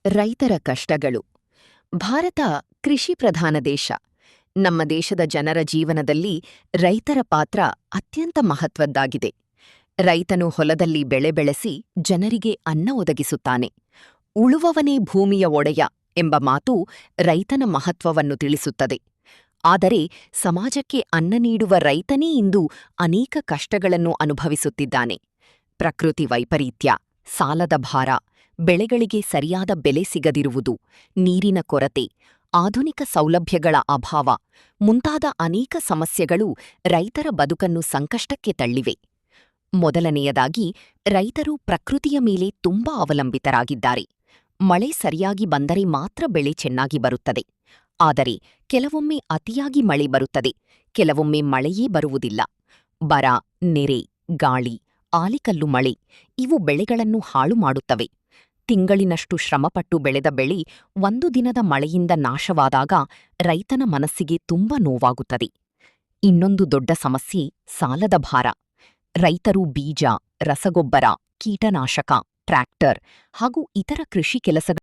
ರೈತರ ಕಷ್ಟಗಳು. ಭಾರತ ಕೃಷಿ ಪ್ರಧಾನ ದೇಶ. ನಮ್ಮ ದೇಶದ ಜನರ ಜೀವನದಲ್ಲಿ ರೈತರ ಪಾತ್ರ ಅತ್ಯಂತ ಮಹತ್ವದ್ದಾಗಿದೆ. ರೈತನು ಹೊಲದಲ್ಲಿ ಬೆಳೆ ಬೆಳೆಸಿ ಜನರಿಗೆ ಅನ್ನ ಒದಗಿಸುತ್ತಾನೆ. ಉಳುವವನೇ ಭೂಮಿಯ ಒಡೆಯ ಎಂಬ ಮಾತು ರೈತನ ಮಹತ್ವವನ್ನು ತಿಳಿಸುತ್ತದೆ. ಆದರೆ ಸಮಾಜಕ್ಕೆ ಅನ್ನ ನೀಡುವ ರೈತನೇ ಇಂದು ಅನೇಕ ಕಷ್ಟಗಳನ್ನು ಅನುಭವಿಸುತ್ತಿದ್ದಾನೆ. ಪ್ರಕೃತಿ ವೈಪರೀತ್ಯ, ಸಾಲದ ಭಾರ, ಬೆಳೆಗಳಿಗೆ ಸರಿಯಾದ ಬೆಲೆ ಸಿಗದಿರುವುದು, ನೀರಿನ ಕೊರತೆ, ಆಧುನಿಕ ಸೌಲಭ್ಯಗಳ ಅಭಾವ ಮುಂತಾದ ಅನೇಕ ಸಮಸ್ಯೆಗಳು ರೈತರ ಬದುಕನ್ನು ಸಂಕಷ್ಟಕ್ಕೆ ತಳ್ಳಿವೆ. ಮೊದಲನೆಯದಾಗಿ, ರೈತರು ಪ್ರಕೃತಿಯ ಮೇಲೆ ತುಂಬಾ ಅವಲಂಬಿತರಾಗಿದ್ದಾರೆ. ಮಳೆ ಸರಿಯಾಗಿ ಬಂದರೆ ಮಾತ್ರ ಬೆಳೆ ಚೆನ್ನಾಗಿ ಬರುತ್ತದೆ. ಆದರೆ ಕೆಲವೊಮ್ಮೆ ಅತಿಯಾಗಿ ಮಳೆ ಬರುತ್ತದೆ, ಕೆಲವೊಮ್ಮೆ ಮಳೆಯೇ ಬರುವುದಿಲ್ಲ. ಬರ, ನೆರೆ, ಗಾಳಿ, ಆಲಿಕಲ್ಲು ಮಳೆ ಇವು ಬೆಳೆಗಳನ್ನು ಹಾಳು ಮಾಡುತ್ತವೆ. ತಿಂಗಳಿನಷ್ಟು ಶ್ರಮಪಟ್ಟು ಬೆಳೆದ ಬೆಳೆ ಒಂದು ದಿನದ ಮಳೆಯಿಂದ ನಾಶವಾದಾಗ ರೈತನ ಮನಸ್ಸಿಗೆ ತುಂಬ ನೋವಾಗುತ್ತದೆ. ಇನ್ನೊಂದು ದೊಡ್ಡ ಸಮಸ್ಯೆ ಸಾಲದ ಭಾರ. ರೈತರು ಬೀಜ, ರಸಗೊಬ್ಬರ, ಕೀಟನಾಶಕ, ಟ್ರ್ಯಾಕ್ಟರ್ ಹಾಗೂ ಇತರ ಕೃಷಿ ಕೆಲಸಗಳ